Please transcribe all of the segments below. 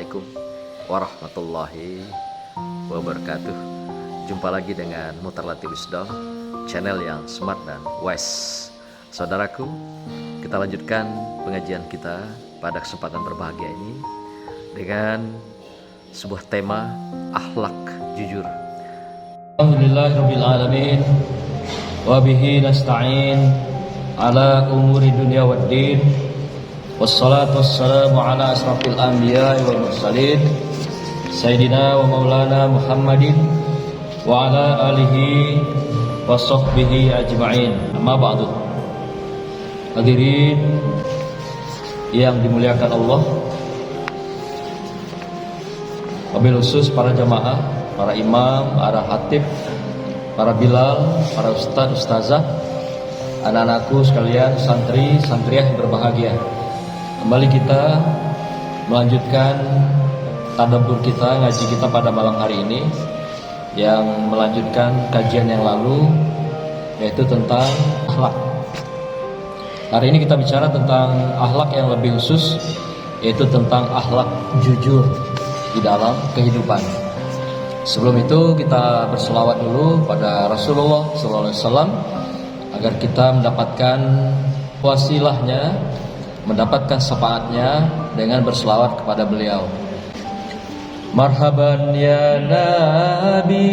Assalamualaikum warahmatullahi wabarakatuh. Jumpa lagi dengan Mutarlati Wisdom, channel yang smart dan wise. Saudaraku, kita lanjutkan pengajian kita pada kesempatan berbahagia ini dengan sebuah tema akhlak jujur. Alhamdulillahirrabbilalamin, wabihi nasta'in ala umuri dunia waddin, wassalatu wassalamu ala asrafil anbiya wal mursalin, Sayyidina wa maulana Muhammadin wa ala alihi wa sahbihi ajma'in. Amma ba'du. Hadirin yang dimuliakan Allah, wabil khusus para jamaah, para imam, para khatib, para bilal, para ustadz, ustazah, anak-anakku sekalian, santri, santriah yang berbahagia. Kembali kita melanjutkan tadabbur kita, ngaji kita pada malam hari ini, yang melanjutkan kajian yang lalu, yaitu tentang akhlak. Hari ini kita bicara tentang akhlak yang lebih khusus, yaitu tentang akhlak jujur di dalam kehidupan. Sebelum itu kita berselawat dulu pada Rasulullah SAW agar kita mendapatkan wasilahnya, mendapatkan syafaatnya dengan berselawat kepada beliau. Marhaban ya Nabi,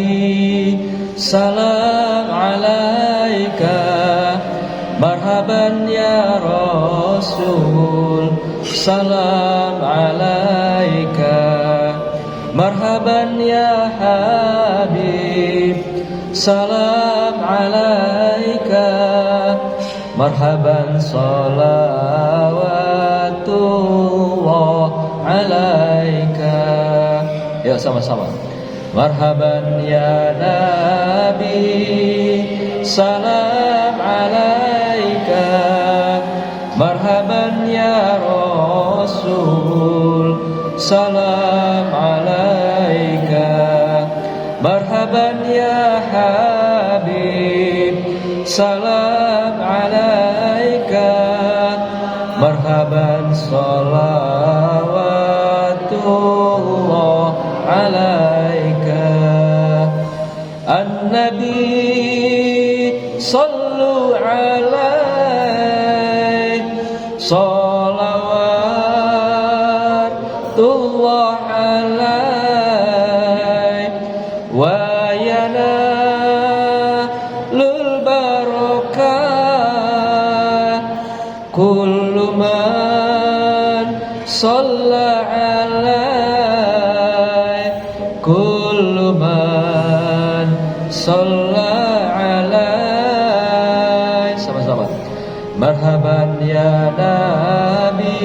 salam alaika. Marhaban ya Rasul, salam alaika. Marhaban ya Habib, salam alaika. Marhaban salawatullah alaika. Ya, sama-sama. Marhaban ya Nabi, salam alaika. Marhaban ya Rasul, salam alaika. Marhaban ya Habib, salam alaika. Marhaban salawatullah alaika. An-Nabi sallu alaih, salawatullah alaih. Wa yanalul barakah kullu man shalla alaih, kullu man shalla alaih. Sama-sama. Marhaban ya Nabi,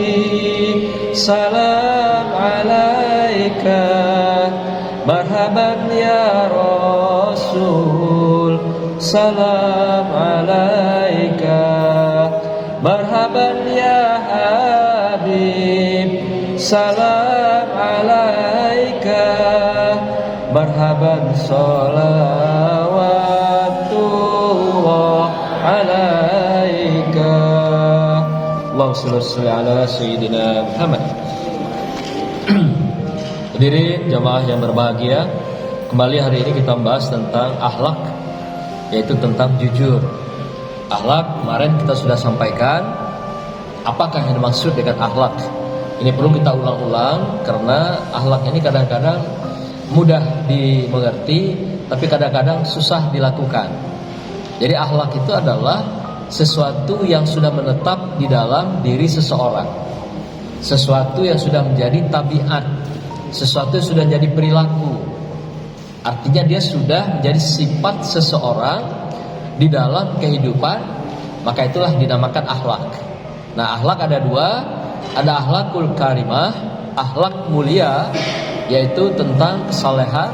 salam alaika. Marhaban ya Rasul, salam alaika. Marhaban ya Habib, salam alaika. Marhaban salawatullah alaika. Allahumma shalli ala sayyidina Muhammad. Hadirin jamaah yang berbahagia, kembali hari ini kita membahas tentang akhlak, yaitu tentang jujur. Akhlak kemarin kita sudah sampaikan apakah yang dimaksud dengan akhlak. Ini perlu kita ulang-ulang karena akhlak ini kadang-kadang mudah dimengerti, tapi kadang-kadang susah dilakukan. Jadi akhlak itu adalah sesuatu yang sudah menetap di dalam diri seseorang, sesuatu yang sudah menjadi tabiat, sesuatu yang sudah menjadi perilaku. Artinya dia sudah menjadi sifat seseorang di dalam kehidupan, maka itulah dinamakan akhlak. Nah, akhlak ada dua, ada akhlakul karimah, akhlak mulia, yaitu tentang kesalehan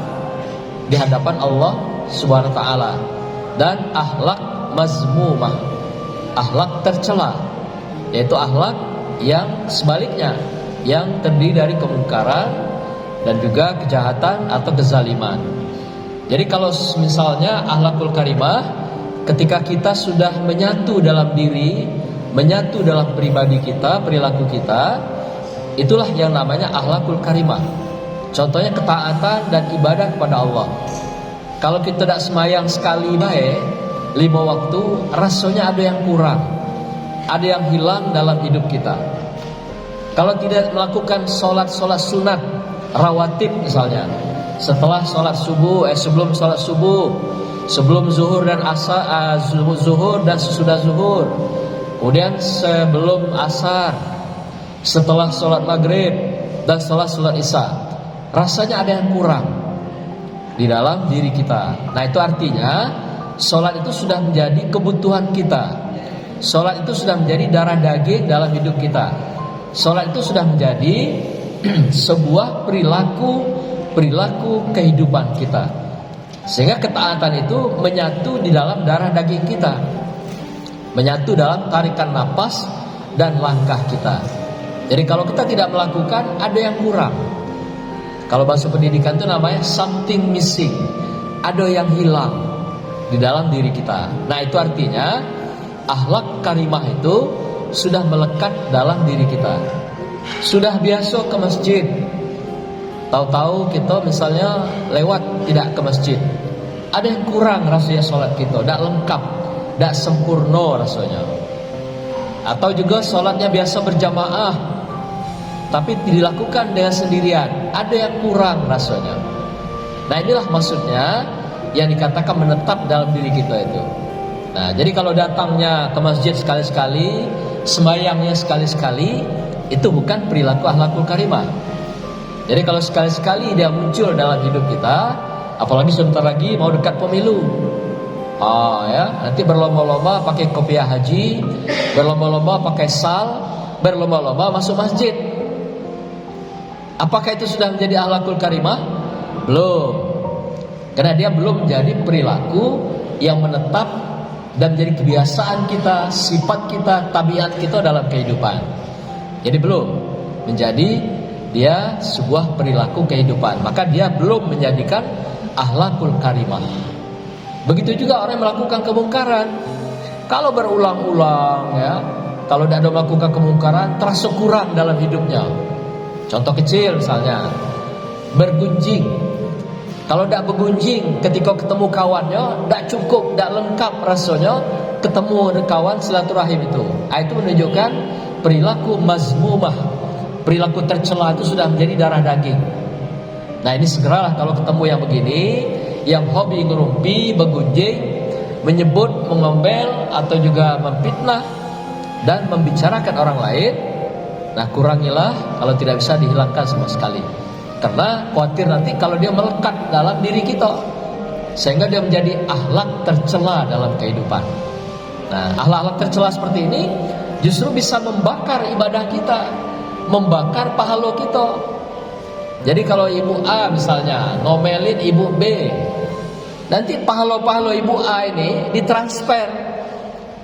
di hadapan Allah Subhanahu wa taala, dan akhlak mazmumah, akhlak tercela, yaitu akhlak yang sebaliknya, yang terdiri dari kemungkaran dan juga kejahatan atau kezaliman. Jadi kalau misalnya akhlakul karimah, ketika kita sudah menyatu dalam diri, menyatu dalam pribadi kita, perilaku kita, Itulah yang namanya akhlakul karimah. Contohnya ketaatan dan ibadah kepada Allah. Kalau kita tidak semayang sekali baik 5 waktu, rasanya ada yang kurang, ada yang hilang dalam hidup kita. Kalau tidak melakukan sholat sunat rawatib misalnya, setelah sholat subuh, sebelum sholat subuh, sebelum zuhur dan asar, zuhur dan sesudah zuhur, kemudian sebelum asar, setelah sholat maghrib dan sholat isya, rasanya ada yang kurang di dalam diri kita. Nah, itu artinya sholat itu sudah menjadi kebutuhan kita. Sholat itu sudah menjadi darah daging dalam hidup kita. Sholat itu sudah menjadi sebuah perilaku kehidupan kita. Sehingga ketaatan itu menyatu di dalam darah daging kita, menyatu dalam tarikan napas dan langkah kita. Jadi kalau kita tidak melakukan, ada yang kurang. Kalau bahasa pendidikan itu namanya something missing, ada yang hilang di dalam diri kita. Nah, itu artinya akhlak karimah itu sudah melekat dalam diri kita. Sudah biasa ke masjid, tahu-tahu kita misalnya lewat tidak ke masjid, ada yang kurang rasanya sholat kita, tidak lengkap, tidak sempurna rasanya. Atau juga sholatnya biasa berjamaah, tapi dilakukan dengan sendirian, ada yang kurang rasanya. Nah, inilah maksudnya yang dikatakan menetap dalam diri kita itu. Nah, jadi kalau datangnya ke masjid sekali-sekali, sembahyangnya sekali-sekali, itu bukan perilaku akhlakul karimah. Jadi kalau sekali-sekali dia muncul dalam hidup kita, apalagi sebentar lagi mau dekat pemilu, nanti berlomba-lomba pakai kopiah haji, berlomba-lomba pakai sal, berlomba-lomba masuk masjid. Apakah itu sudah menjadi akhlakul karimah? Belum. Karena dia belum menjadi perilaku yang menetap dan menjadi kebiasaan kita, sifat kita, tabiat kita dalam kehidupan. Jadi belum menjadi dia sebuah perilaku kehidupan, maka dia belum menjadikan akhlakul karimah. Begitu juga orang yang melakukan kemungkaran. Kalau berulang-ulang kalau tidak ada melakukan kemungkaran, terasa kurang dalam hidupnya. Contoh kecil misalnya, bergunjing. Kalau tidak bergunjing ketika ketemu kawannya, tidak cukup, tidak lengkap rasanya ketemu dengan kawan silaturahim itu. Itu menunjukkan perilaku mazmumah, perilaku tercela itu sudah menjadi darah daging. Nah, ini segeralah kalau ketemu yang begini, yang hobi ngerumpi, bergunjing, menyebut, mengombel, atau juga memfitnah dan membicarakan orang lain. Nah, kurangilah kalau tidak bisa dihilangkan sama sekali. Karena khawatir nanti kalau dia melekat dalam diri kita, sehingga dia menjadi akhlak tercela dalam kehidupan. Nah, akhlak tercela seperti ini justru bisa membakar ibadah kita, membakar pahala kita. Jadi kalau ibu A misalnya ngomelin ibu B, nanti pahala-pahala ibu A ini ditransfer,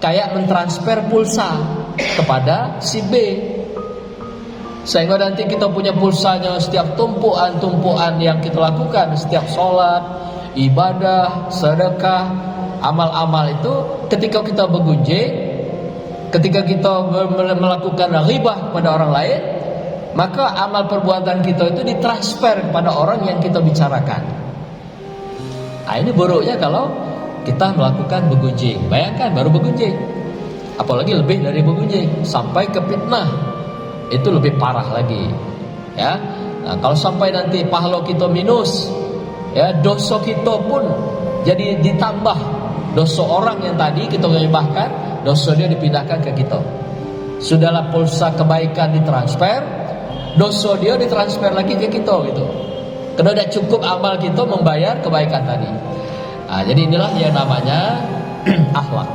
kayak mentransfer pulsa kepada si B. Sehingga nanti kita punya pulsanya setiap tumpuan-tumpuan yang kita lakukan, setiap sholat, ibadah, sedekah, amal-amal itu, ketika kita bergunjing, ketika kita melakukan ghibah kepada orang lain, maka amal perbuatan kita itu ditransfer kepada orang yang kita bicarakan. Nah, ini buruknya kalau kita melakukan bergunjing. Bayangkan baru bergunjing, apalagi lebih dari bergunjing, sampai ke fitnah, itu lebih parah lagi. Nah, kalau sampai nanti pahala kita minus, dosa kita pun jadi ditambah. Dosa orang yang tadi kita ghibahkan, dosa dia dipindahkan ke kita. Sudahlah pulsa kebaikan ditransfer, dosa dia ditransfer lagi ke kita gitu. Karena tidak cukup amal kita membayar kebaikan tadi. Nah, jadi inilah yang namanya akhlak.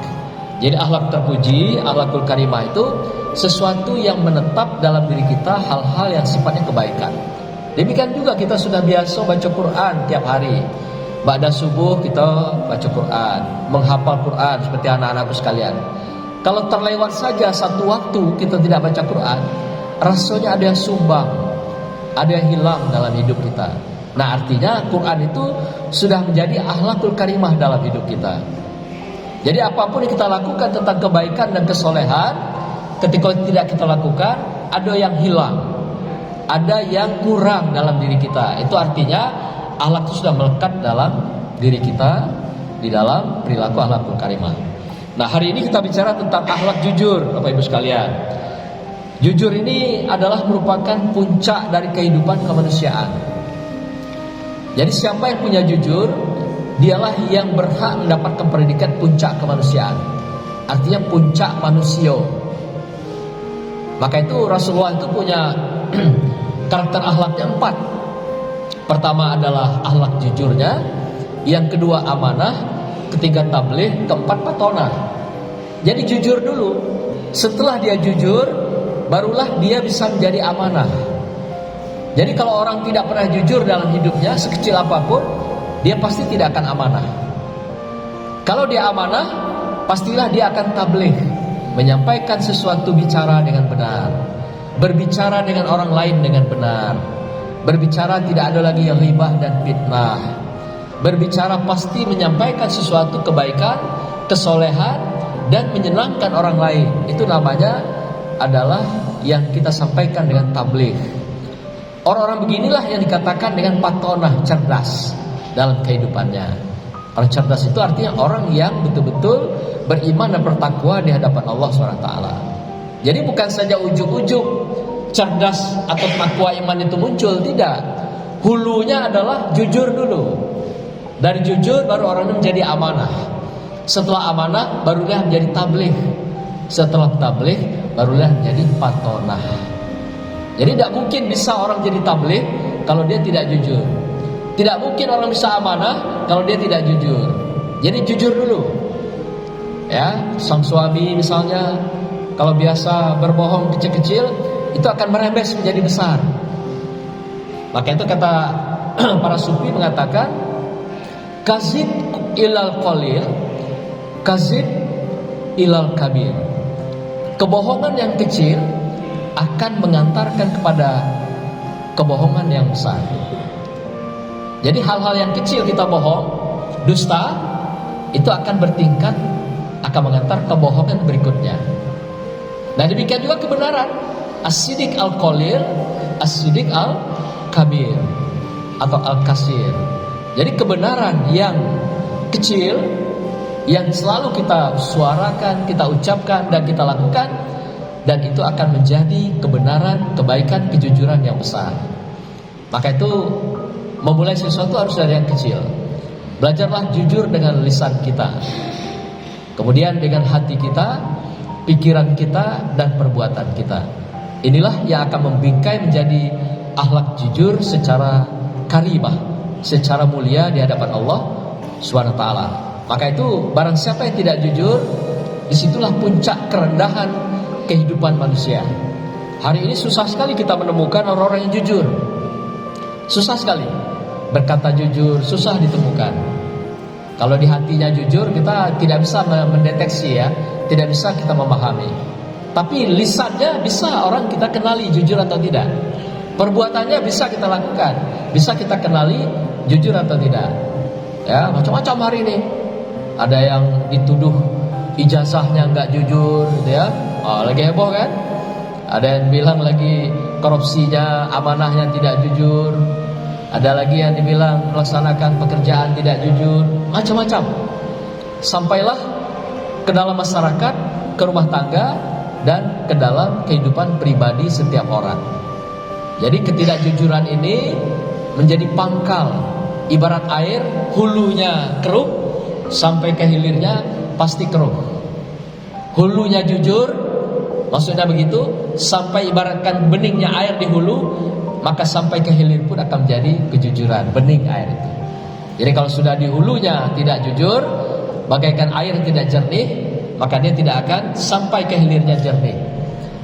Jadi akhlak terpuji, akhlakul karimah itu sesuatu yang menetap dalam diri kita, hal-hal yang sifatnya kebaikan. Demikian juga kita sudah biasa baca Quran tiap hari. Ba'da subuh kita baca Quran, menghafal Quran seperti anak-anakku sekalian. Kalau terlewat saja satu waktu kita tidak baca Quran, rasanya ada yang sumbang, ada yang hilang dalam hidup kita. Nah, artinya Quran itu sudah menjadi akhlakul karimah dalam hidup kita. Jadi apapun yang kita lakukan tentang kebaikan dan kesolehan, ketika tidak kita lakukan, ada yang hilang. ada yang kurang dalam diri kita. Itu artinya akhlak itu sudah melekat dalam diri kita, di dalam perilaku akhlakul karimah. Nah, hari ini kita bicara tentang akhlak jujur, Bapak Ibu sekalian. Jujur ini adalah merupakan puncak dari kehidupan kemanusiaan. Jadi siapa yang punya jujur, dialah yang berhak mendapatkan predikat puncak kemanusiaan. Artinya puncak manusia. Maka itu Rasulullah itu punya karakter akhlaknya 4. Pertama adalah akhlak jujurnya, yang kedua amanah, ketiga tabligh, keempat patonah. Jadi jujur dulu. Setelah dia jujur, barulah dia bisa menjadi amanah. Jadi kalau orang tidak pernah jujur dalam hidupnya, sekecil apapun, dia pasti tidak akan amanah. Kalau dia amanah, pastilah dia akan tabligh, menyampaikan sesuatu bicara dengan benar, berbicara dengan orang lain dengan benar, berbicara tidak ada lagi yang ribah dan fitnah, berbicara pasti menyampaikan sesuatu kebaikan, kesolehan, dan menyenangkan orang lain. Itu namanya adalah yang kita sampaikan dengan tabligh. Orang-orang beginilah yang dikatakan dengan patonah, cerdas dalam kehidupannya. Orang cerdas itu artinya orang yang betul-betul beriman dan bertakwa di hadapan Allah SWT. Jadi bukan saja ujuk-ujuk cerdas atau takwa iman itu muncul, tidak. Hulunya adalah jujur dulu. Dari jujur baru orang itu menjadi amanah. Setelah amanah barulah menjadi tabligh. Setelah tabligh barulah menjadi patonah. Jadi tidak mungkin bisa orang jadi tabligh kalau dia tidak jujur. Tidak mungkin orang bisa amanah kalau dia tidak jujur. Jadi jujur dulu. Ya, sang suami misalnya kalau biasa berbohong kecil-kecil, itu akan merembes menjadi besar. Maka itu kata para sufi mengatakan, kazib ilal qalil, kazib ilal kabir. Kebohongan yang kecil akan mengantarkan kepada kebohongan yang besar. Jadi hal-hal yang kecil kita bohong, dusta, itu akan bertingkat, akan mengantar kebohongan berikutnya. Nah demikian juga kebenaran. As-sidik al-qalil, as-sidik al-kabir atau al-kasir. Jadi kebenaran yang kecil, yang selalu kita suarakan, kita ucapkan dan kita lakukan, dan itu akan menjadi kebenaran, kebaikan, kejujuran yang besar. Maka itu memulai sesuatu harus dari yang kecil. Belajarlah jujur dengan lisan kita, kemudian dengan hati kita, pikiran kita, dan perbuatan kita. Inilah yang akan membingkai menjadi akhlak jujur secara karimah, secara mulia di hadapan Allah SWT. Maka itu barang siapa yang tidak jujur, disitulah puncak kerendahan kehidupan manusia. Hari ini susah sekali kita menemukan orang-orang yang jujur. Susah sekali. Berkata jujur susah ditemukan. Kalau di hatinya jujur, kita tidak bisa mendeteksi ya, tidak bisa kita memahami. Tapi lisannya bisa orang kita kenali jujur atau tidak. Perbuatannya bisa kita lakukan, bisa kita kenali jujur atau tidak. Ya, macam-macam hari ini. Ada yang dituduh ijazahnya nggak jujur, gitu ya. Lagi heboh kan? Ada yang bilang lagi korupsinya, amanahnya tidak jujur. Ada lagi yang dibilang melaksanakan pekerjaan tidak jujur. Macam-macam. Sampailah ke dalam masyarakat, ke rumah tangga, dan ke dalam kehidupan pribadi setiap orang. Jadi ketidakjujuran ini menjadi pangkal. Ibarat air, hulunya keruh, sampai ke hilirnya pasti keruh. Hulunya jujur, maksudnya begitu, sampai ibaratkan beningnya air di hulu, maka sampai ke hilir pun akan menjadi kejujuran, bening air itu. Jadi kalau sudah di hulunya tidak jujur, bagaikan air tidak jernih, maka dia tidak akan sampai ke hilirnya jernih.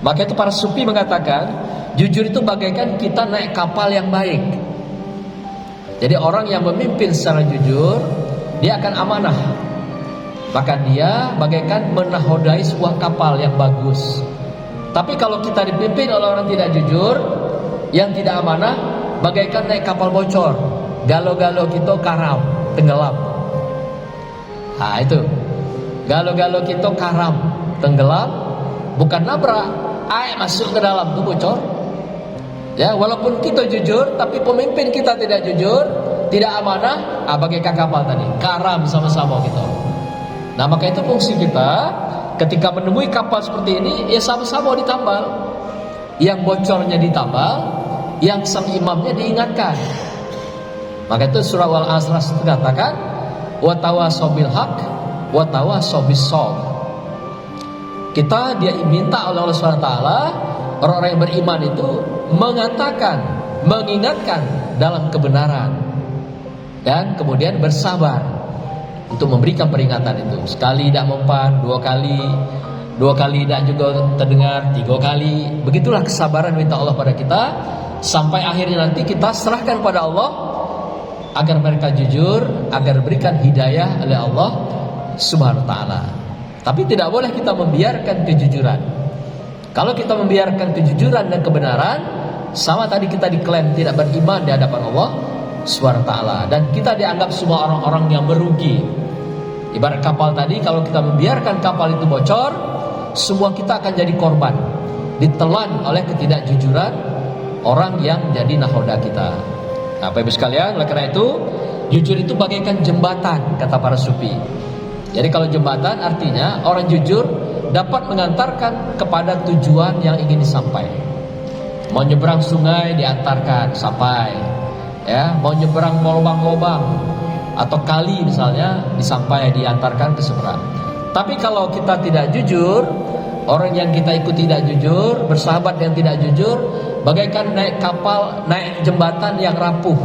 Maka itu para sufi mengatakan, jujur itu bagaikan kita naik kapal yang baik. Jadi orang yang memimpin secara jujur, dia akan amanah. Maka dia bagaikan menahodai sebuah kapal yang bagus. Tapi kalau kita dipimpin oleh orang tidak jujur, yang tidak amanah, bagaikan naik kapal bocor. Galo-galo kita karam, tenggelam. Nah itu, galo-galo kita karam, tenggelam, bukan nabrak, air masuk ke dalam tuh bocor. Ya, walaupun kita jujur, tapi pemimpin kita tidak jujur, tidak amanah, bagaikan kapal tadi, karam sama-sama gitu. Nah, maka itu fungsi kita ketika menemui kapal seperti ini, ya sama-sama ditambal. Yang bocornya ditambal, yang sang imamnya diingatkan. Maka itu surah Al-Asr katakan, wa tawasau bil haq, wa tawasau bis shawab. Kita diminta oleh Allah SWT, orang-orang yang beriman itu mengatakan, mengingatkan dalam kebenaran, dan kemudian bersabar untuk memberikan peringatan itu. Sekali tidak mempan, dua kali tidak juga terdengar, 3 kali. Begitulah kesabaran minta Allah pada kita, sampai akhirnya nanti kita serahkan pada Allah agar mereka jujur, agar berikan hidayah oleh Allah Subhanahu wa taala. Tapi tidak boleh kita membiarkan kejujuran. Kalau kita membiarkan kejujuran dan kebenaran, sama tadi kita diklaim tidak beriman di hadapan Allah Subhanahu wa taala, dan kita dianggap semua orang-orang yang merugi. Ibarat kapal tadi, kalau kita membiarkan kapal itu bocor, semua kita akan jadi korban, ditelan oleh ketidakjujuran orang yang jadi nahoda kita. Nah, Bapak Ibu sekalian, oleh karena itu jujur itu bagaikan jembatan, kata para sufi. Jadi kalau jembatan artinya orang jujur dapat mengantarkan kepada tujuan yang ingin disampaikan. Mau nyebrang sungai diantarkan sampai, ya, mau nyebrang lubang-lubang atau kali misalnya diantarkan ke seberang. Tapi kalau kita tidak jujur, orang yang kita ikuti tidak jujur, bersahabat yang tidak jujur, bagaikan naik kapal, naik jembatan yang rapuh.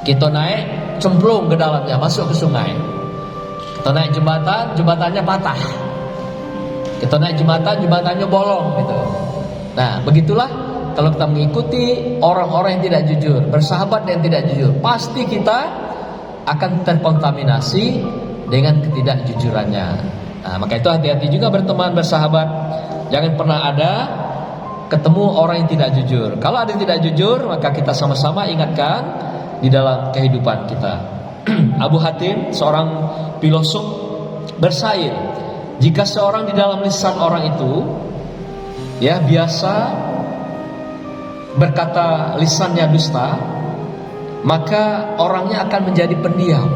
Kita naik cemplung ke dalamnya, masuk ke sungai. Kita naik jembatan, jembatannya patah. Kita naik jembatan, jembatannya bolong gitu. Nah, begitulah kalau kita mengikuti orang-orang yang tidak jujur, bersahabat yang tidak jujur, pasti kita akan terkontaminasi dengan ketidakjujurannya. Nah, maka itu hati-hati juga berteman, bersahabat. Jangan pernah ada ketemu orang yang tidak jujur. Kalau ada yang tidak jujur, maka kita sama-sama ingatkan di dalam kehidupan kita. Abu Hatim, seorang filosof, bersair, jika seorang di dalam lisan orang itu ya biasa berkata lisannya dusta, maka orangnya akan menjadi pendiam.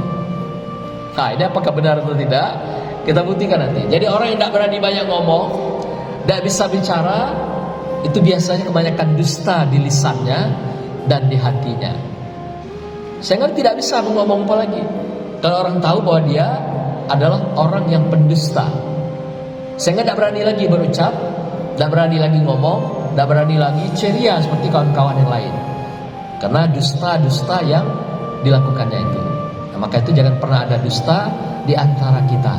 Nah, ini apakah benar atau tidak? Kita buktikan nanti. Jadi orang yang tidak berani banyak ngomong, tidak bisa bicara, itu biasanya kebanyakan dusta di lisannya dan di hatinya. Sehingga tidak bisa ngomong apa lagi. Kalau orang tahu bahwa dia adalah orang yang pendusta, sehingga tidak berani lagi berucap, tidak berani lagi ngomong, tidak berani lagi ceria seperti kawan-kawan yang lain, karena dusta-dusta yang dilakukannya itu. Nah, maka itu jangan pernah ada dusta di antara kita.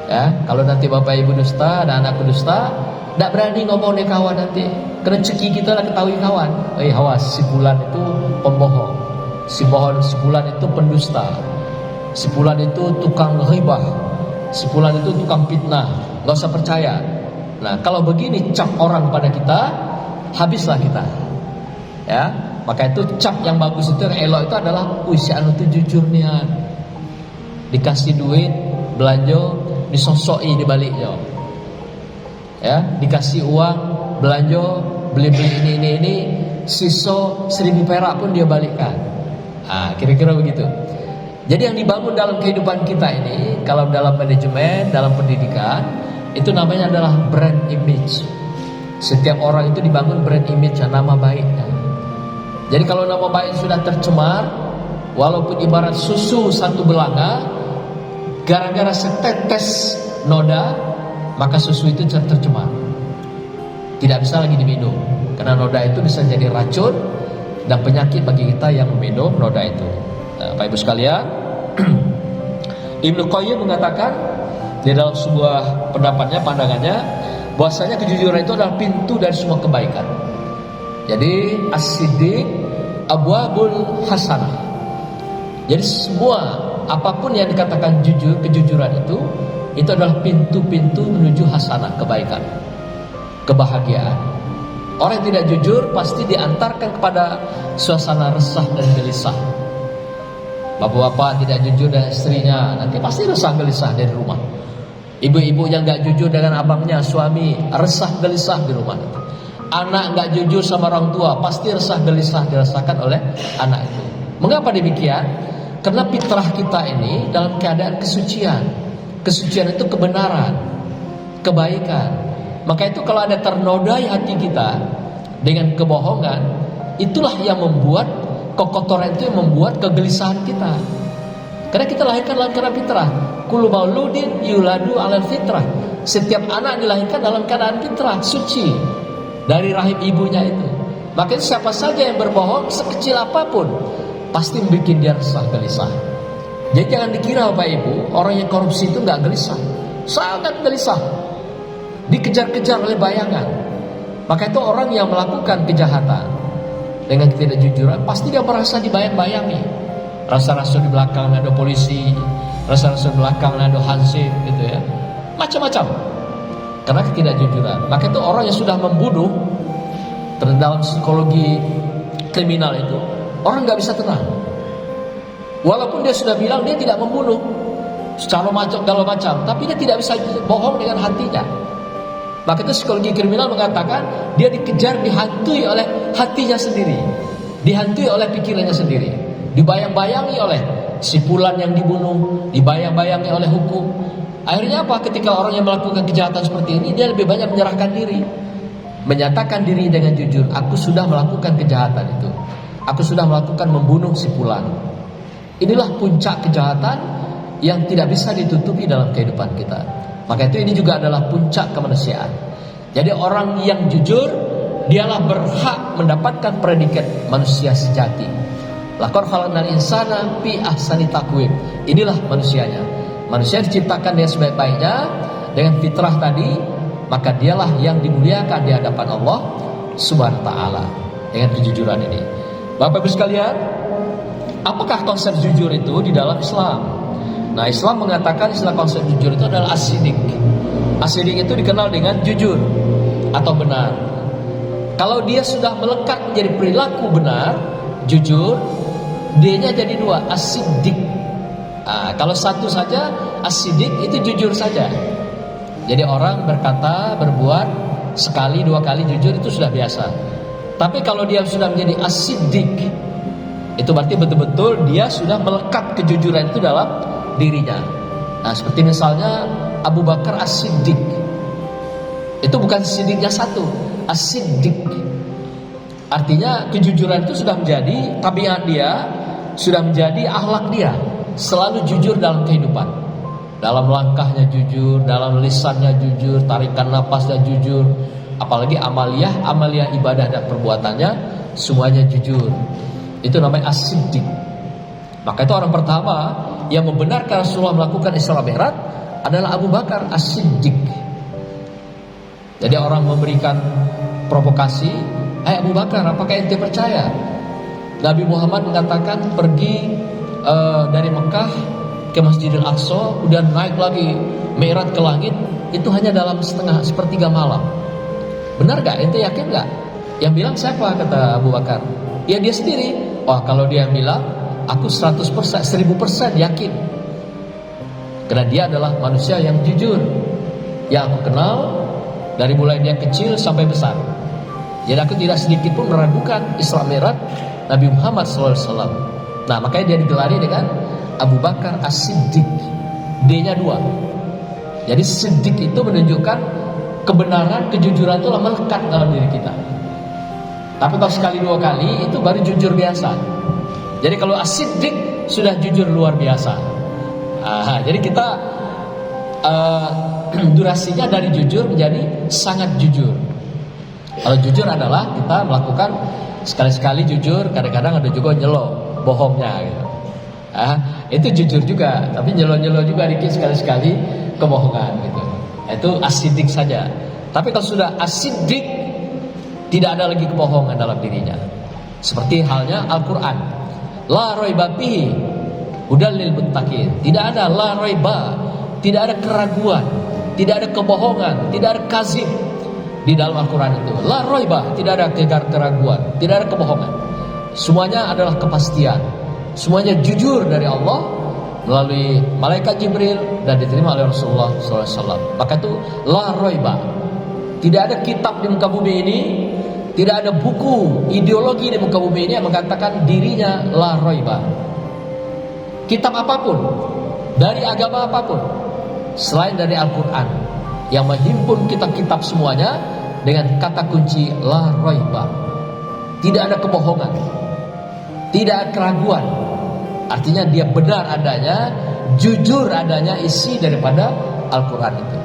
Ya, kalau nanti bapak ibu dusta dan anakku dusta, tidak berani ngomong nih kawan nanti. Kena ceki kita lah ketahui kawan. Awas, si fulan itu pembohong, si fulan itu pendusta, si fulan itu tukang ghibah, si fulan itu tukang fitnah. Gak usah percaya. Nah, kalau begini cap orang pada kita, habislah kita. Ya, maka itu cap yang bagus itu, yang elok itu adalah si anu itu jujur nian. Dikasih duit belanja, disosoi di baliknya. Ya, dikasih uang belanja, beli-beli ini, sisa 1.000 perak pun dia balikkan. Nah, kira-kira begitu. Jadi yang dibangun dalam kehidupan kita ini, kalau dalam manajemen, dalam pendidikan, itu namanya adalah brand image. Setiap orang itu dibangun brand image, nama baiknya. Jadi kalau nama baik sudah tercemar, walaupun ibarat susu satu belanga, gara-gara setetes noda, maka susu itu tercemar, tidak bisa lagi diminum, karena noda itu bisa jadi racun dan penyakit bagi kita yang meminum noda itu. Nah, Bapak Ibu sekalian, Ibnu Qayyim mengatakan di dalam sebuah pendapatnya, pandangannya, bahwasanya kejujuran itu adalah pintu dari semua kebaikan. Jadi as-siddiq abwabul hasanah. Jadi semua apapun yang dikatakan jujur, kejujuran itu adalah pintu-pintu menuju hasanah, kebaikan, kebahagiaan. Orang yang tidak jujur pasti diantarkan kepada suasana resah dan gelisah. Bapak-bapak tidak jujur dengan istrinya, nanti pasti resah gelisah dari rumah. Ibu-ibu yang gak jujur dengan abangnya, suami, resah gelisah di rumah. anak nggak jujur sama orang tua, pasti resah gelisah dirasakan oleh anak itu. Mengapa demikian? Karena fitrah kita ini dalam keadaan kesucian. Kesucian itu kebenaran, kebaikan. Maka itu kalau ada ternodai hati kita dengan kebohongan, itulah yang membuat kekotoran itu, yang membuat kegelisahan kita. Karena kita lahirkan dalam keadaan fitrah. Kullu mauludin yuladu 'alal fitrah. Setiap anak dilahirkan dalam keadaan fitrah, suci dari rahim ibunya itu. Makanya siapa saja yang berbohong sekecil apapun pasti membuat dia resah gelisah. Jadi jangan dikira Bapak Ibu, orang yang korupsi itu nggak gelisah. Sangat gelisah. Dikejar-kejar oleh bayangan. Maka itu orang yang melakukan kejahatan dengan ketidakjujuran pasti dia merasa dibayang-bayangi. Rasa-rasa di belakang ada polisi, rasa-rasa di belakang ada hansip gitu ya. Macam-macam. Karena ketidakjujuran. Maka itu orang yang sudah membunuh, dalam psikologi kriminal itu, orang nggak bisa tenang. Walaupun dia sudah bilang dia tidak membunuh secara macam, tapi dia tidak bisa bohong dengan hatinya. Maka itu psikologi kriminal mengatakan dia dikejar, dihantui oleh hatinya sendiri, dihantui oleh pikirannya sendiri, dibayang-bayangi oleh si fulan yang dibunuh, dibayang-bayangi oleh hukum. Akhirnya apa? Ketika orang yang melakukan kejahatan seperti ini, dia lebih banyak menyerahkan diri, menyatakan diri dengan jujur, aku sudah melakukan kejahatan itu, aku sudah melakukan membunuh si fulan. Inilah puncak kejahatan yang tidak bisa ditutupi dalam kehidupan kita. Maka itu ini juga adalah puncak kemanusiaan. Jadi orang yang jujur, dialah berhak mendapatkan predikat manusia sejati. Laqad khalaqnal insana fi ahsani taqwim. Inilah manusianya. Manusia diciptakan dengan sebaik-baiknya dengan fitrah tadi, maka dialah yang dimuliakan di hadapan Allah Subhanahu wa taala dengan kejujuran ini. Bapak Ibu sekalian, apakah konsep jujur itu di dalam Islam? Nah, Islam mengatakan istilah konsep jujur itu adalah as-siddiq. As-siddiq itu dikenal dengan jujur atau benar. Kalau dia sudah melekat menjadi perilaku benar, jujur, D-nya jadi dua, as-siddiq. Nah, kalau satu saja, as-siddiq itu jujur saja. Jadi orang berkata, berbuat sekali, dua kali jujur itu sudah biasa. Tapi kalau dia sudah menjadi as-siddiq, itu berarti betul-betul dia sudah melekat kejujuran itu dalam dirinya. Nah, seperti misalnya Abu Bakar as-siddiq. Itu bukan siddiqnya satu, as-siddiq. Artinya kejujuran itu sudah menjadi tabiat dia, sudah menjadi akhlak dia, selalu jujur dalam kehidupan. Dalam langkahnya jujur, dalam lisannya jujur, tarikan napasnya jujur, apalagi amaliyah ibadah dan perbuatannya semuanya jujur. Itu namanya as-siddiq. Maka itu orang pertama yang membenarkan Rasulullah melakukan Isra Mi'raj adalah Abu Bakar as-siddiq. Jadi orang memberikan provokasi, Abu Bakar, apakah ente percaya Nabi Muhammad mengatakan pergi dari Mekah ke Masjidil Aqsa, udah naik lagi Mi'raj ke langit, itu hanya dalam sepertiga malam. Benar gak? Ente yakin gak? Yang bilang siapa? Kata Abu Bakar. Ya dia sendiri. Wah, kalau dia bilang, aku 100%, 1000% yakin. Karena dia adalah manusia yang jujur, yang aku kenal dari mulai dia kecil sampai besar. Jadi aku tidak sedikit pun meragukan Isra Mi'raj Nabi Muhammad SAW. Nah, makanya dia digelari dengan Abu Bakar as-siddiq. D-nya 2. Jadi siddiq itu menunjukkan kebenaran, kejujuran itu melekat dalam diri kita. Tapi kalau sekali dua kali itu baru jujur biasa. Jadi kalau as-siddiq sudah jujur luar biasa. Jadi kita durasinya dari jujur menjadi sangat jujur. Kalau jujur adalah kita melakukan sekali-sekali jujur, kadang-kadang ada juga nyelo, bohongnya gitu. Itu jujur juga, tapi nyelo-nyelo juga dikit sekali-sekali kebohongan gitu. Itu as-siddiq saja. Tapi kalau sudah as-siddiq, tidak ada lagi kebohongan dalam dirinya. Seperti halnya Al-Quran, la raiba fihi hudal lil muttaqin. Tidak ada la raiba, tidak ada keraguan, tidak ada kebohongan, tidak ada kazib di dalam Al-Quran itu. La raiba, tidak ada keraguan, tidak ada kebohongan. Semuanya adalah kepastian. Semuanya jujur dari Allah melalui malaikat Jibril dan diterima oleh Rasulullah SAW. Maka itu la raiba. Tidak ada kitab di muka bumi ini tidak ada buku ideologi di muka bumi ini yang mengatakan dirinya la raiba. Kitab apapun, dari agama apapun, selain dari Al-Quran yang menghimpun kitab-kitab semuanya dengan kata kunci la raiba. Tidak ada kebohongan, tidak ada keraguan. Artinya dia benar adanya, jujur adanya isi daripada Al-Quran itu.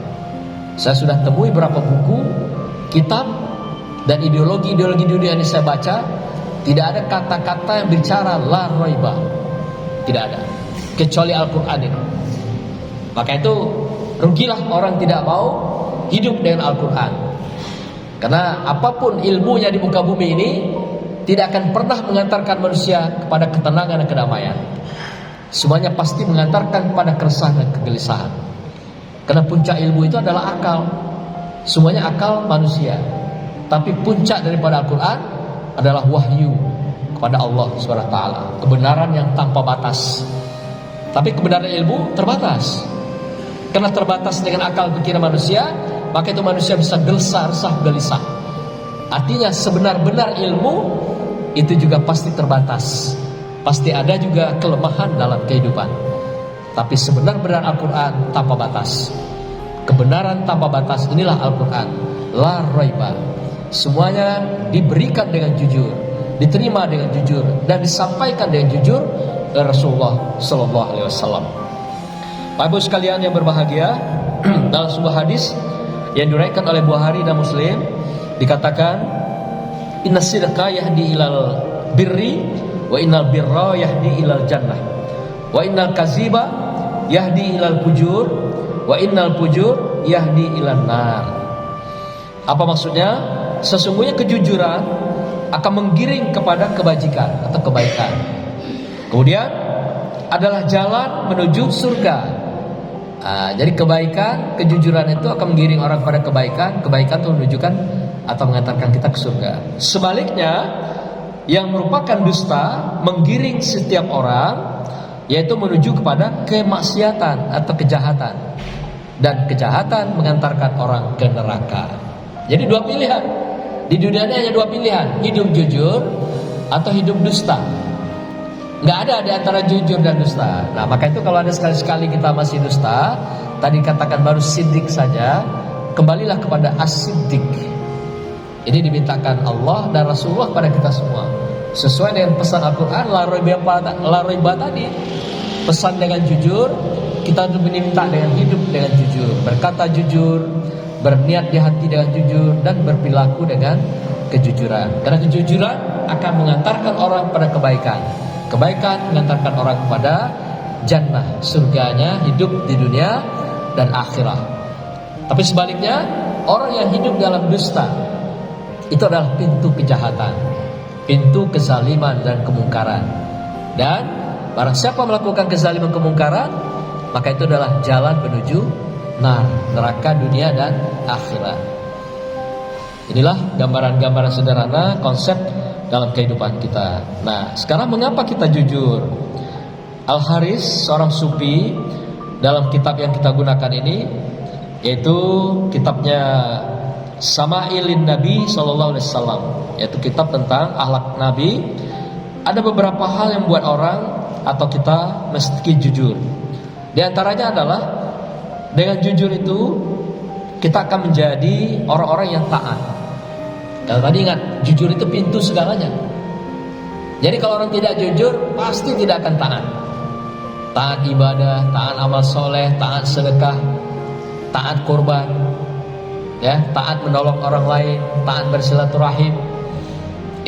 Saya sudah temui berapa buku, kitab, dan ideologi-ideologi dunia yang saya baca, tidak ada kata-kata yang bicara la raiba. Tidak ada, kecuali Al-Quran ini. Maka itu rugilah orang tidak mau hidup dengan Al-Quran. Karena apapun ilmunya di muka bumi ini tidak akan pernah mengantarkan manusia kepada ketenangan dan kedamaian. Semuanya pasti mengantarkan kepada keresahan dan kegelisahan. Karena puncak ilmu itu adalah akal. Semuanya akal manusia. Tapi puncak daripada Al-Quran adalah wahyu kepada Allah SWT, kebenaran yang tanpa batas. Tapi kebenaran ilmu terbatas. Karena terbatas dengan akal pikiran manusia, maka itu manusia bisa gelisah, resah, gelisah. Artinya sebenar-benar ilmu itu juga pasti terbatas. Pasti ada juga kelemahan dalam kehidupan. Tapi sebenar-benar Al-Quran tanpa batas. Kebenaran tanpa batas, inilah Al-Quran. La raiba. Semuanya diberikan dengan jujur, diterima dengan jujur, dan disampaikan dengan jujur oleh Rasulullah Sallallahu Alaihi Wasallam. Bapak Ibu sekalian yang berbahagia, dalam sebuah hadis yang diriwayatkan oleh Bukhari dan Muslim dikatakan, Inna sidqa yahdi ilal birri, wa innal birra yahdi ilal jannah, wa innal kaziba yahdi ilal fujur, wa innal fujur yahdi ilal nar. Apa maksudnya? Sesungguhnya kejujuran akan menggiring kepada kebajikan atau kebaikan. Kemudian adalah jalan menuju surga. Jadi kebaikan, kejujuran itu akan menggiring orang pada kebaikan. Kebaikan itu menunjukkan atau mengantarkan kita ke surga. Sebaliknya, yang merupakan dusta menggiring setiap orang, yaitu menuju kepada kemaksiatan atau kejahatan. Dan kejahatan mengantarkan orang ke neraka. Jadi dua pilihan. Di dunia ini hanya dua pilihan, hidup jujur atau hidup dusta. Nggak ada di antara jujur dan dusta. Nah, maka itu kalau ada sekali-sekali kita masih dusta, tadi katakan baru sidik saja, kembalilah kepada as-siddiq. Ini dimintakan Allah dan Rasulullah pada kita semua. Sesuai dengan pesan Al-Quran, la raiba tadi. Pesan dengan jujur, kita diminta dengan hidup dengan jujur, berkata jujur, berniat di hati dengan jujur, dan berperilaku dengan kejujuran. Karena kejujuran akan mengantarkan orang pada kebaikan. Kebaikan mengantarkan orang kepada jannah, surganya, hidup di dunia dan akhirat. Tapi sebaliknya, orang yang hidup dalam dusta, itu adalah pintu kejahatan, pintu kezaliman dan kemungkaran. Dan barang siapa melakukan kezaliman kemungkaran, maka itu adalah jalan menuju neraka dunia dan akhirat. Inilah gambaran-gambaran sederhana konsep dalam kehidupan kita. Nah, sekarang mengapa kita jujur? Al-Haris, seorang sufi, dalam kitab yang kita gunakan ini, yaitu kitabnya Sama'ilin Nabi Sallallahu Alaihi Wasallam, yaitu kitab tentang akhlak Nabi. Ada beberapa hal yang membuat orang atau kita mesti jujur. Di antaranya adalah dengan jujur itu kita akan menjadi orang-orang yang taat. Kalau tadi ingat, jujur itu pintu segalanya. Jadi kalau orang tidak jujur, pasti tidak akan taat. Taat ibadah, taat amal soleh, taat sedekah, taat korban, ya, taat menolong orang lain, taat bersilaturahim.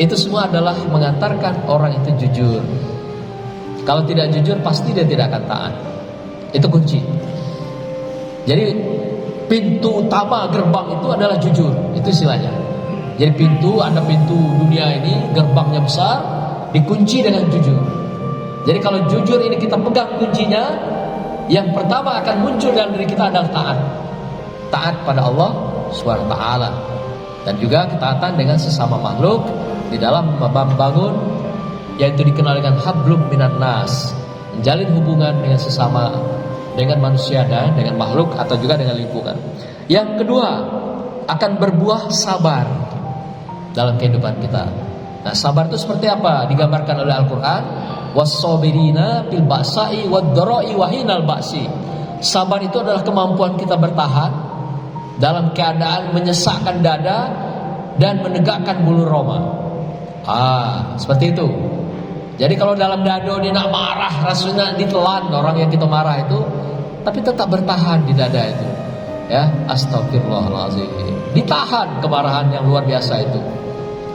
Itu semua adalah mengantarkan orang itu jujur. Kalau tidak jujur, pasti dia tidak akan taat. Itu kunci. Jadi pintu utama gerbang itu adalah jujur. Itu istilahnya. Jadi ada pintu dunia ini, gerbangnya besar, dikunci dengan jujur. Jadi kalau jujur ini kita pegang kuncinya, yang pertama akan muncul dalam diri kita adalah taat. Taat pada Allah SWT. Dan juga ketaatan dengan sesama makhluk di dalam membangun, yaitu dikenal dengan hablum minan nas, menjalin hubungan dengan sesama, dengan manusia dan dengan makhluk atau juga dengan lingkungan. Yang kedua, akan berbuah sabar. dalam kehidupan kita. Nah, sabar itu seperti apa? Digambarkan oleh Al-Quran, was-sabirina fil ba'sa'i wad-dara'i wa hinal ba'si. Sabar itu adalah kemampuan kita bertahan dalam keadaan menyesakkan dada dan menegakkan bulu roma. Seperti itu. Jadi kalau dalam dada dia nak marah, rasanya ditelan orang yang kita marah itu, tapi tetap bertahan di dada itu. Ya, astagfirullahaladzim. Ditahan kemarahan yang luar biasa itu.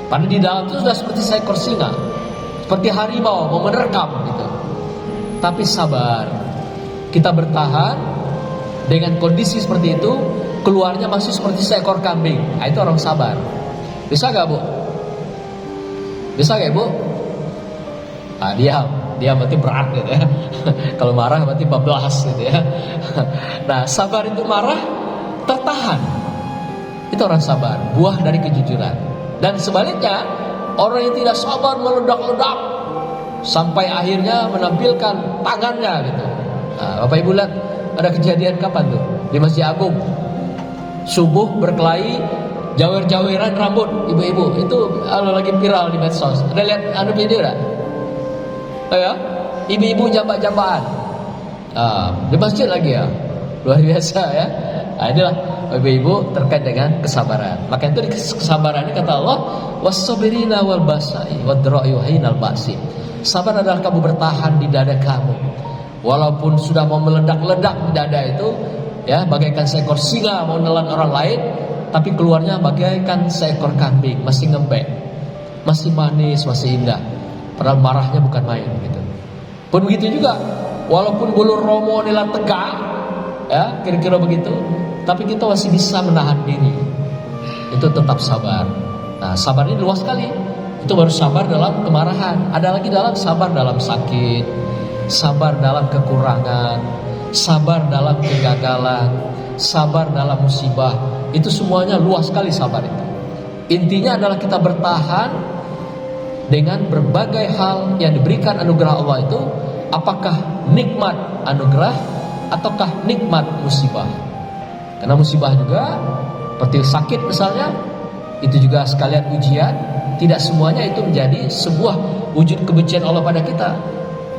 Padahal di dalam itu sudah seperti seekor singa, seperti harimau mau menerkam gitu. Tapi sabar, kita bertahan dengan kondisi seperti itu, keluarnya masih seperti seekor kambing. Nah, itu orang sabar. Bisa gak, Bu? Bisa gak, Bu? Diam berarti berat gitu ya. Kalau marah berarti bablas gitu ya. Nah, sabar itu marah tertahan. Itu orang sabar, buah dari kejujuran. Dan sebaliknya, orang yang tidak sabar meledak-ledak sampai akhirnya menampilkan tangannya gitu. Nah, Bapak Ibu lihat ada kejadian kapan tuh di Masjid Agung, subuh berkelahi, jawer-jaweran rambut ibu-ibu. Itu lagi viral di medsos. Ada lihat video enggak? Ya, ibu-ibu jambak-jambakan di masjid lagi ya, luar biasa ya. Nah, inilah ibu-ibu terkait dengan kesabaran. Maka itu di kesabaran ini kata Allah, was-sabirina wal basai wad-dara'i wa hinal ba'si. Sabar adalah kamu bertahan di dada kamu, walaupun sudah mau meledak-ledak di dada itu, ya, bagaikan seekor singa mau nelan orang lain, tapi keluarnya bagaikan seekor kambing, masih ngembek, masih manis, masih indah. Padahal marahnya bukan main gitu. Pun begitu juga, walaupun bulu romo nilai tegak, ya kira-kira begitu, tapi kita masih bisa menahan diri. Itu tetap sabar. Nah, sabar ini luas sekali. Itu baru sabar dalam kemarahan. Ada lagi dalam sabar dalam sakit, sabar dalam kekurangan, sabar dalam kegagalan, sabar dalam musibah. Itu semuanya luas sekali sabar itu. Intinya adalah kita bertahan dengan berbagai hal yang diberikan anugerah Allah itu, apakah nikmat anugerah ataukah nikmat musibah. Karena musibah juga seperti sakit misalnya, itu juga sekalian ujian. Tidak semuanya itu menjadi sebuah wujud kebencian Allah pada kita,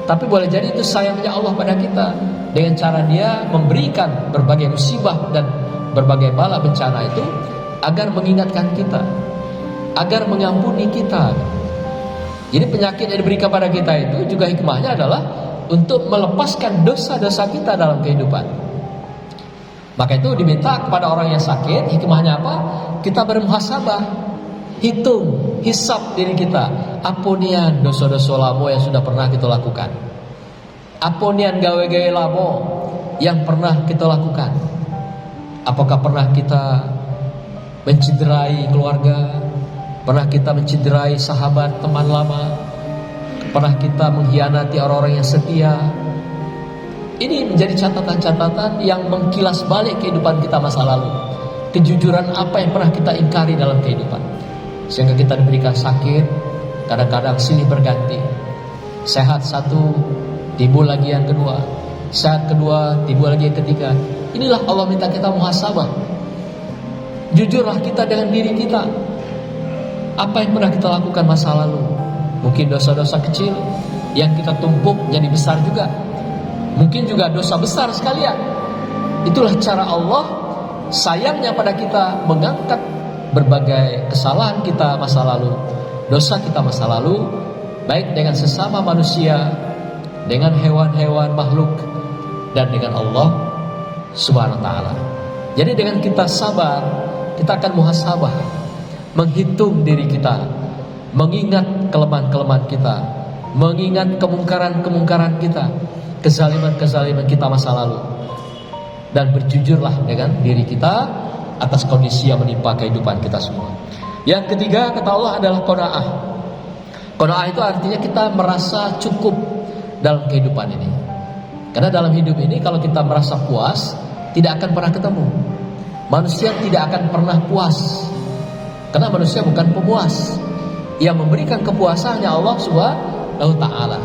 tapi boleh jadi itu sayangnya Allah pada kita, dengan cara Dia memberikan berbagai musibah dan berbagai bala bencana itu agar mengingatkan kita, agar mengampuni kita. Jadi penyakit yang diberikan pada kita itu juga hikmahnya adalah untuk melepaskan dosa-dosa kita dalam kehidupan. Maka itu diminta kepada orang yang sakit, hikmahnya apa? Kita bermuhasabah, hitung, hisab diri kita. Aponian dosa-dosa lamo yang sudah pernah kita lakukan, aponian gawe-gawe lamo yang pernah kita lakukan. Apakah pernah kita mencederai keluarga, pernah kita mencederai sahabat, teman lama, pernah kita mengkhianati orang-orang yang setia. Ini menjadi catatan-catatan yang mengkilas balik kehidupan kita masa lalu. Kejujuran apa yang pernah kita ingkari dalam kehidupan, sehingga kita diberikan sakit, kadang-kadang silih berganti. Sehat satu, timbul lagi yang kedua. Sehat kedua, timbul lagi yang ketiga. Inilah Allah minta kita muhasabah. Jujurlah kita dengan diri kita. Apa yang pernah kita lakukan masa lalu? Mungkin dosa-dosa kecil yang kita tumpuk jadi besar juga. Mungkin juga dosa besar sekalian. Itulah cara Allah sayangnya pada kita, mengangkat berbagai kesalahan kita masa lalu, dosa kita masa lalu, baik dengan sesama manusia, dengan hewan-hewan makhluk, dan dengan Allah Subhanahu wa ta'ala. Jadi dengan kita sabar, kita akan muhasabah, menghitung diri kita, mengingat kelemahan-kelemahan kita, mengingat kemungkaran-kemungkaran kita, kezaliman-kezaliman kita masa lalu, dan berjujurlah dengan diri kita atas kondisi yang menimpa kehidupan kita semua. Yang ketiga kata Allah adalah qanaah. Qanaah itu artinya kita merasa cukup dalam kehidupan ini. Karena dalam hidup ini kalau kita merasa puas, tidak akan pernah ketemu. Manusia tidak akan pernah puas, karena manusia bukan pemuas. Yang memberikan kepuasannya Allah Subhanahu wa ta'ala.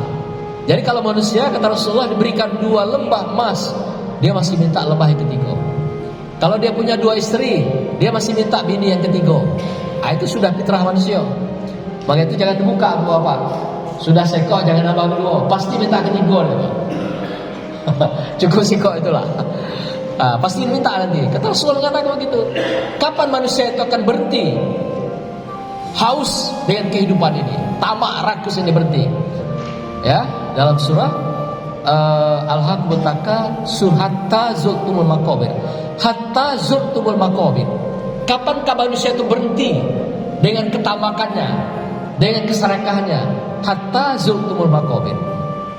Jadi kalau manusia, kata Rasulullah, diberikan 2 lembah emas, dia masih minta lembah yang ketiga. Kalau dia punya 2 istri, dia masih minta bini yang ketiga. Itu sudah fitrah manusia. Maka itu jangan dibuka apa. Sudah sekok jangan nambah dua, pasti minta ketiga. Cukup sekok itulah. Pasti minta nanti. Kata Rasul katakan begitu. Kapan manusia itu akan berhenti haus dengan kehidupan ini, tamak rakus ini berhenti? Ya, dalam surah Al-Haqqut Takasur hatta zurtumul maqabir. Hatta zurtumul maqabir. Kapankah manusia itu berhenti dengan ketamakannya, dengan keserakahannya? Hatta zurtumul maqabir.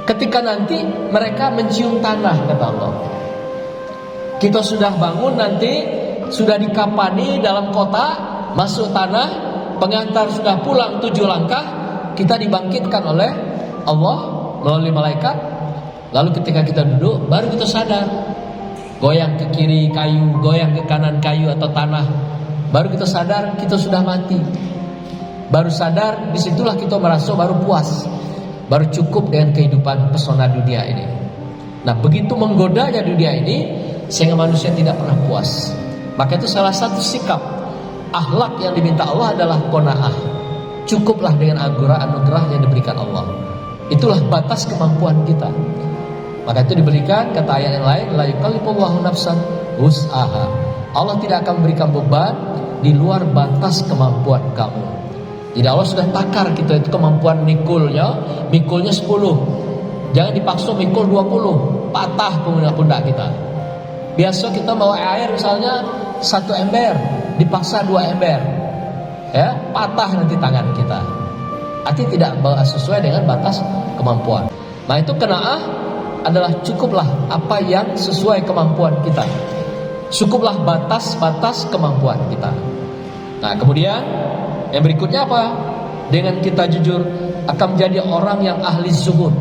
Ketika nanti mereka mencium tanah, kata Allah. Kita sudah bangun nanti, sudah dikapani dalam kota, masuk tanah, pengantar sudah pulang 7 langkah, kita dibangkitkan oleh Allah melalui malaikat. Lalu ketika kita duduk, baru kita sadar. Goyang ke kiri kayu, goyang ke kanan kayu atau tanah, baru kita sadar kita sudah mati. Baru sadar, disitulah kita merasa baru puas, baru cukup dengan kehidupan pesona dunia ini. Nah, begitu menggodanya dunia ini sehingga manusia tidak pernah puas. Maka itu salah satu sikap akhlak yang diminta Allah adalah qanaah. Cukuplah dengan anugerah yang diberikan Allah. Itulah batas kemampuan kita. Maka itu diberikan, kata ayat yang lain, la yukallifullahu nafsan wus'aha. Allah tidak akan memberikan beban di luar batas kemampuan kamu. Tidak, Allah sudah takar kita itu kemampuan mikulnya 10. Jangan dipaksa mikul 20, patah pundak kita. Biasa kita bawa air misalnya 1 ember, dipaksa 2 ember, ya patah nanti tangan kita. Artinya tidak sesuai dengan batas kemampuan. Nah, itu qanaah adalah cukuplah apa yang sesuai kemampuan kita. Cukuplah batas-batas kemampuan kita. Nah, kemudian yang berikutnya apa? Dengan kita jujur akan menjadi orang yang ahli zuhud.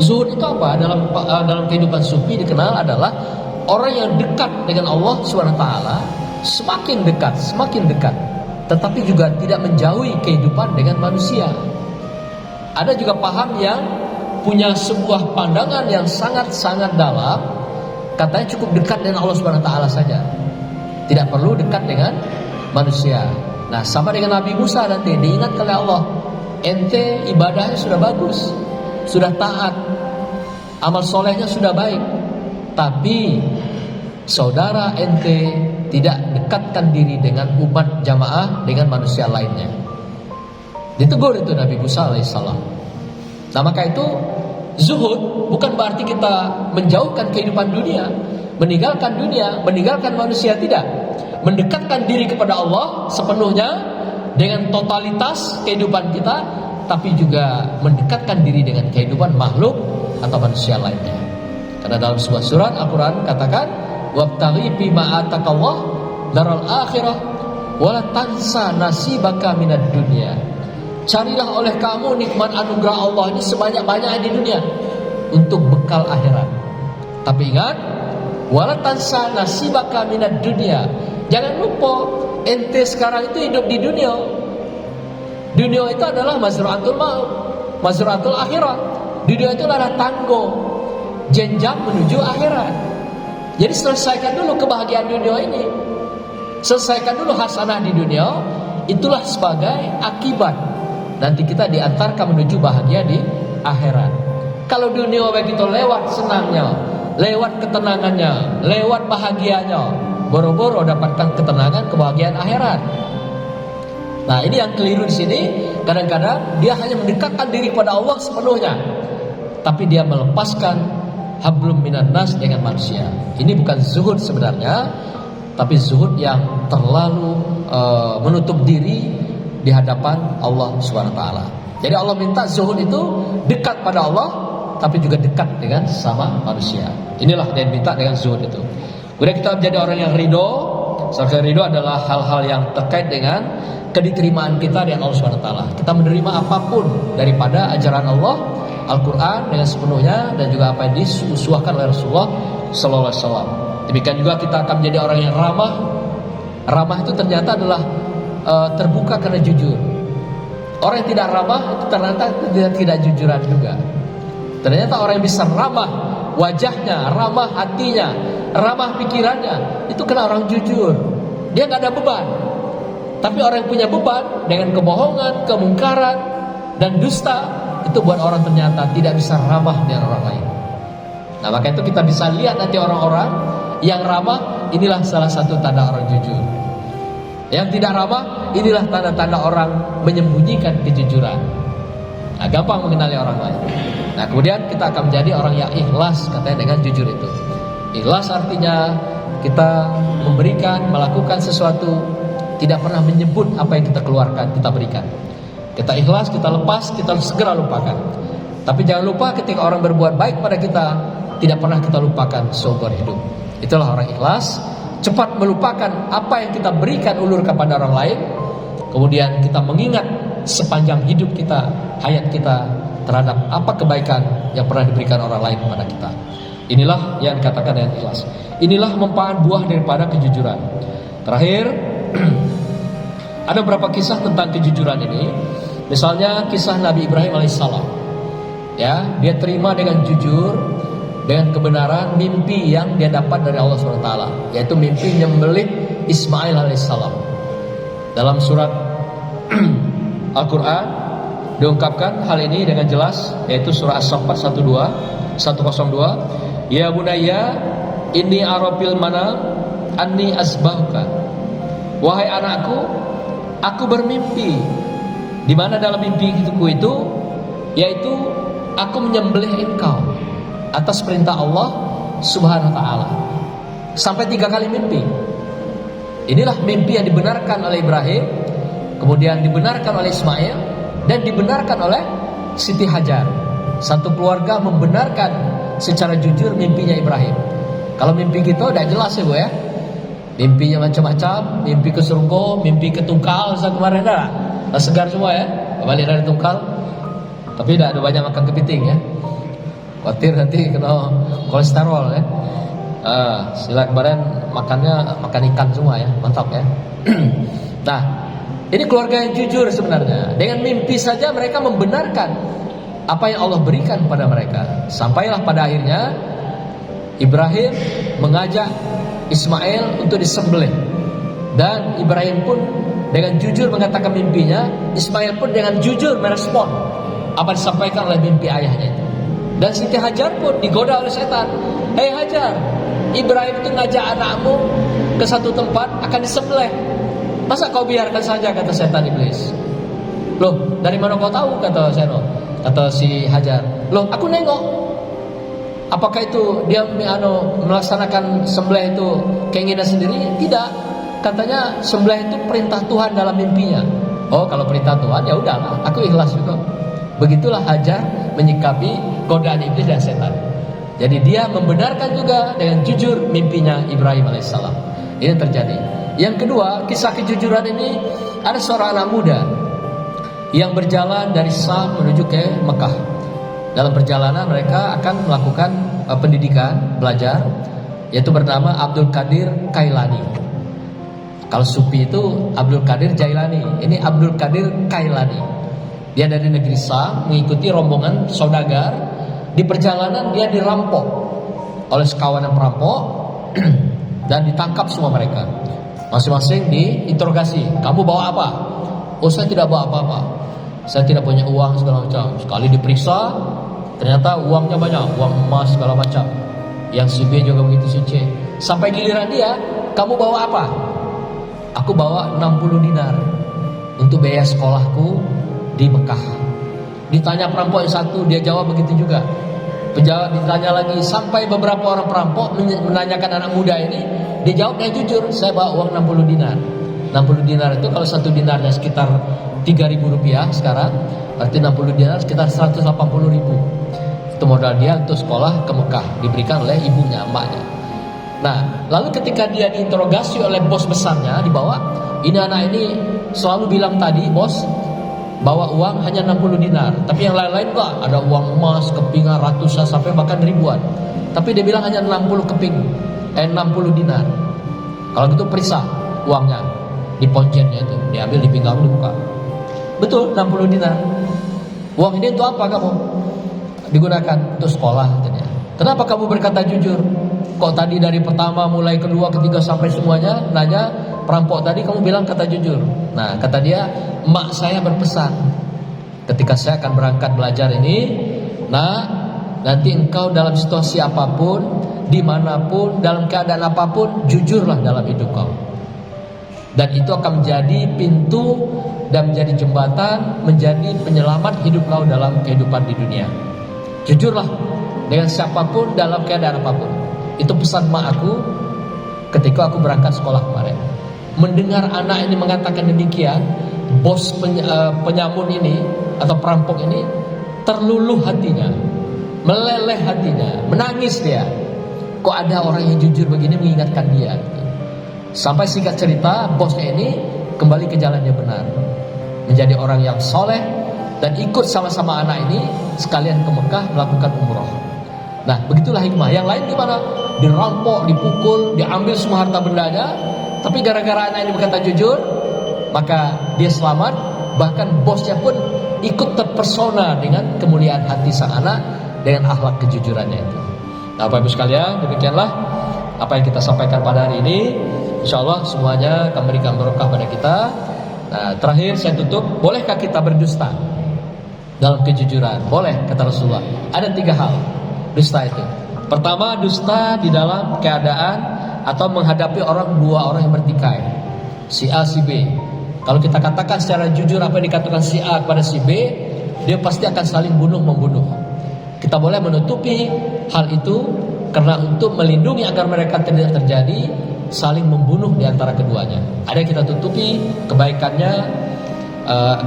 Zuhud itu apa? Dalam kehidupan sufi dikenal adalah orang yang dekat dengan Allah SWT, semakin dekat, tetapi juga tidak menjauhi kehidupan dengan manusia. Ada juga paham yang punya sebuah pandangan yang sangat-sangat dalam, katanya cukup dekat dengan Allah SWT saja, tidak perlu dekat dengan manusia. Nah, sama dengan Nabi Musa nanti diingatkan oleh Allah, ente ibadahnya sudah bagus, sudah taat, amal solehnya sudah baik, tapi saudara ente tidak dekatkan diri dengan umat jamaah, dengan manusia lainnya. Ditegur itu Nabi Musa alaihissalam. Nah, maka itu zuhud bukan berarti kita menjauhkan kehidupan dunia, meninggalkan dunia, meninggalkan manusia, tidak. Mendekatkan diri kepada Allah sepenuhnya dengan totalitas kehidupan kita, tapi juga mendekatkan diri dengan kehidupan makhluk atau manusia lainnya. Karena dalam sebuah surat Al-Quran katakan, wabtaghi fima atakallah daral akhirah wala tansa nasibaka minad dunya. Carilah oleh kamu nikmat anugerah Allah ini sebanyak-banyaknya di dunia untuk bekal akhirat. Tapi ingat, wala tansa nasibaka minad dunya. Jangan lupa ente sekarang itu hidup di dunia. Dunia itu adalah mazra'atul maut, mazra'atul akhirat. Dunia itu adalah tangga jenjang menuju akhirat. Jadi selesaikan dulu kebahagiaan dunia ini, selesaikan dulu hasanah di dunia. Itulah sebagai akibat nanti kita diantarkan menuju bahagia di akhirat. Kalau dunia begitu lewat senangnya, lewat ketenangannya, lewat bahagianya, boro-boro dapatkan ketenangan, kebahagiaan akhirat. Nah, ini yang keliru di sini. Kadang-kadang dia hanya mendekatkan diri pada Allah sepenuhnya, tapi dia melepaskan hablum minan nas dengan manusia. Ini bukan zuhud sebenarnya, tapi zuhud yang terlalu menutup diri di hadapan Allah SWT. Jadi Allah minta zuhud itu dekat pada Allah, tapi juga dekat dengan sama manusia. Inilah yang minta dengan zuhud itu. Kemudian kita menjadi orang yang ridho. Seharusnya ridho adalah hal-hal yang terkait dengan kediterima kita dengan Allah SWT. Kita menerima apapun daripada ajaran Allah, Al-Quran dengan sepenuhnya, dan juga apa yang disuahkan oleh Rasulullah SAW. Demikian juga kita akan menjadi orang yang ramah. Ramah itu ternyata adalah terbuka karena jujur. Orang yang tidak ramah itu ternyata tidak jujuran juga. Ternyata orang yang bisa ramah wajahnya, ramah hatinya, ramah pikirannya, itu kena orang jujur. Dia nggak ada beban. Tapi orang yang punya beban dengan kebohongan, kemungkaran, dan dusta, itu buat orang ternyata tidak bisa ramah dengan orang lain. Nah, maka itu kita bisa lihat nanti orang-orang yang ramah, inilah salah satu tanda orang jujur. Yang tidak ramah, inilah tanda-tanda orang menyembunyikan kejujuran. Nah, gampang mengenali orang lain. Nah, kemudian kita akan menjadi orang yang ikhlas, katanya, dengan jujur itu. Ikhlas artinya kita memberikan, melakukan sesuatu, tidak pernah menyebut apa yang kita keluarkan, kita berikan. Kita ikhlas, kita lepas, kita segera lupakan. Tapi jangan lupa ketika orang berbuat baik pada kita, tidak pernah kita lupakan seumur hidup. Itulah orang ikhlas, cepat melupakan apa yang kita berikan ulur kepada orang lain. Kemudian kita mengingat sepanjang hidup kita, hayat kita, terhadap apa kebaikan yang pernah diberikan orang lain kepada kita. Inilah yang dikatakan dengan ikhlas. Inilah mempahan buah daripada kejujuran. Terakhir, ada beberapa kisah tentang kejujuran ini. Misalnya kisah Nabi Ibrahim alaihissalam. Ya, dia terima dengan jujur, dengan kebenaran mimpi yang dia dapat dari Allah SWT, yaitu mimpi menyembelih Ismail alaihissalam. Dalam surat Al-Quran diungkapkan hal ini dengan jelas, yaitu surah As-Saffat 102. Ya bunayya inni arafil manam anni asbahuka. Wahai anakku, aku bermimpi. Di mana dalam mimpi itu yaitu aku menyembelih engkau atas perintah Allah Subhanahu wa taala. Sampai 3 kali mimpi. Inilah mimpi yang dibenarkan oleh Ibrahim, kemudian dibenarkan oleh Ismail, dan dibenarkan oleh Siti Hajar. Satu keluarga membenarkan secara jujur mimpinya Ibrahim. Kalau mimpi gitu udah jelas ya Bu ya. Mimpinya macam-macam, mimpi ke surga, mimpi ke Tungkal kemarin dah. Segar semua ya, balik dari Tungkal. Tapi tidak ada banyak makan kepiting ya. Khawatir nanti kena kolesterol ya. Sila kemarin makannya makan ikan semua ya, mantap ya. Nah, ini keluarga yang jujur sebenarnya. Dengan mimpi saja mereka membenarkan apa yang Allah berikan pada mereka. Sampailah pada akhirnya Ibrahim mengajak Ismail untuk disembelih, dan Ibrahim pun dengan jujur mengatakan mimpinya. Ismail pun dengan jujur merespon apa disampaikan oleh mimpi ayahnya itu. Dan Siti Hajar pun digoda oleh setan. Hei Hajar, Ibrahim itu ngajak anakmu ke satu tempat akan disembelih. Masa kau biarkan saja, kata setan iblis. Loh, dari mana kau tahu, kata Seno, kata si Hajar. Loh, aku nengok. Apakah itu dia melaksanakan sembelih itu keinginan sendiri? Tidak. Katanya sembelih itu perintah Tuhan dalam mimpinya. Oh, kalau perintah Tuhan ya udahlah, aku ikhlas juga. Begitulah Hajar menyikapi godaan iblis dan setan. Jadi dia membenarkan juga dengan jujur mimpinya Ibrahim alaihissalam. Ini terjadi. Yang kedua, kisah kejujuran ini, ada seorang anak muda yang berjalan dari Sam menuju ke Mekah. Dalam perjalanan mereka akan melakukan pendidikan, belajar, yaitu bernama Abdul Qadir Kailani. Kalau Sufi itu Abdul Qadir Jailani, ini Abdul Qadir Kailani. Dia dari negeri Sam mengikuti rombongan saudagar. Di perjalanan dia dirampok oleh sekawanan perampok dan ditangkap semua mereka. Masing-masing diinterogasi. Kamu bawa apa? Oh, saya tidak bawa apa-apa. Saya tidak punya uang segala macam. Sekali diperiksa, ternyata uangnya banyak, uang emas segala macam. Yang si B juga begitu, si C. Sampai giliran dia, kamu bawa apa? Aku bawa 60 dinar untuk biaya sekolahku di Mekah. Ditanya perampok yang satu, dia jawab begitu juga. Penjawab ditanya lagi, sampai beberapa orang perampok menanyakan anak muda ini, dia jawab dengan jujur, saya bawa uang 60 dinar. 60 dinar itu kalau 1 dinarnya sekitar 3.000 rupiah sekarang, berarti 60 dinar sekitar 180.000. Itu modal dia untuk sekolah ke Mekah, diberikan oleh ibunya, emaknya. Nah, lalu ketika dia diinterogasi oleh bos besarnya, dibawa, ini anak ini selalu bilang tadi, bos, bawa uang hanya 60 dinar, tapi yang lain-lain enggak, ada uang emas, kepingan ratusan sampai bahkan ribuan. Tapi dia bilang hanya 60 dinar. Kalau gitu periksa uangnya di ponjennya itu, diambil di pinggang dibuka. Betul, 60 dinar. Uang ini untuk apa kamu? Digunakan untuk sekolah katanya. Kenapa kamu berkata jujur? Kok tadi dari pertama mulai kedua ketiga sampai semuanya nanya perampok tadi kamu bilang kata jujur. Nah, kata dia, emak saya berpesan, ketika saya akan berangkat belajar ini, nah, nanti engkau dalam situasi apapun, dimanapun, dalam keadaan apapun, jujurlah dalam hidup kau. Dan itu akan menjadi pintu dan menjadi jembatan, menjadi penyelamat hidup kau dalam kehidupan di dunia. Jujurlah dengan siapapun, dalam keadaan apapun. Itu pesan mak aku ketika aku berangkat sekolah kemarin. Mendengar anak ini mengatakan demikian, bos penyamun ini atau perampok ini terluluh hatinya, meleleh hatinya, menangis dia. Kok ada orang yang jujur begini mengingatkan dia. Sampai singkat cerita, bosnya ini kembali ke jalan yang benar, menjadi orang yang soleh dan ikut sama-sama anak ini sekalian ke Mekah melakukan umroh. Nah, begitulah hikmah. Yang lain gimana? Dirampok, dipukul, diambil semua harta bendanya, tapi gara-gara anak ini berkata jujur, maka dia selamat. Bahkan bosnya pun ikut terpesona dengan kemuliaan hati sang anak dengan akhlak kejujurannya itu. Nah, Bapak Ibu sekalian, demikianlah apa yang kita sampaikan pada hari ini. Insya Allah semuanya akan memberikan berkah pada kita. Nah, terakhir saya tutup, bolehkah kita berdusta dalam kejujuran? Boleh, kata Rasulullah. Ada 3 hal dusta itu. Pertama, dusta di dalam keadaan atau menghadapi dua orang yang bertikai, si A si B. Kalau kita katakan secara jujur apa yang dikatakan si A kepada si B, dia pasti akan saling bunuh-membunuh. Kita boleh menutupi hal itu karena untuk melindungi agar mereka tidak terjadi saling membunuh di antara keduanya. Ada yang kita tutupi kebaikannya,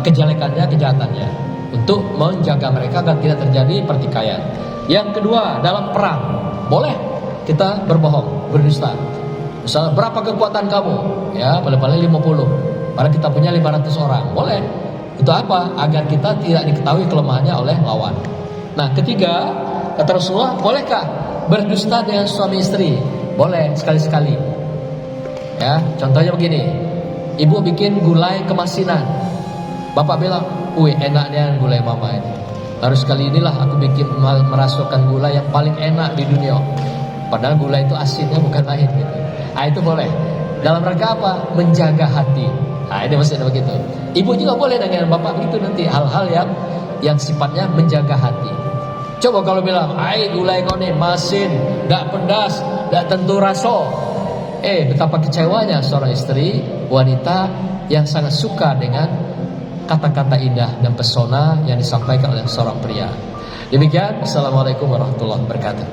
kejelekannya, kejahatannya, untuk menjaga mereka agar tidak terjadi pertikaian. Yang kedua, dalam perang boleh kita berbohong, berdusta. Misalnya, berapa kekuatan kamu? Ya, paling-paling 50. Padahal kita punya 500 orang. Boleh. Itu apa? Agar kita tidak diketahui kelemahannya oleh lawan. Nah, ketiga, kata Rasulullah, bolehkah berdusta dengan suami istri? Boleh, sekali-sekali. Ya, contohnya begini. Ibu bikin gulai kemasinan. Bapak bilang, "Wih, enaknya gulai mama ini. Harus kali inilah aku bikin merasukkan gula yang paling enak di dunia." Padahal gula itu asinnya bukan lain gitu. Nah, itu boleh. Dalam rangka apa? Menjaga hati. Nah, ini maksudnya begitu. Ibu juga boleh dengan bapak begitu nanti hal-hal yang sifatnya menjaga hati. Coba kalau bilang, "Ai, gulai kau nih masin, dak pedas, dak tentu rasa." Betapa kecewanya seorang istri, wanita yang sangat suka dengan kata-kata indah dan pesona yang disampaikan oleh seorang pria. Demikian, Assalamualaikum warahmatullahi wabarakatuh.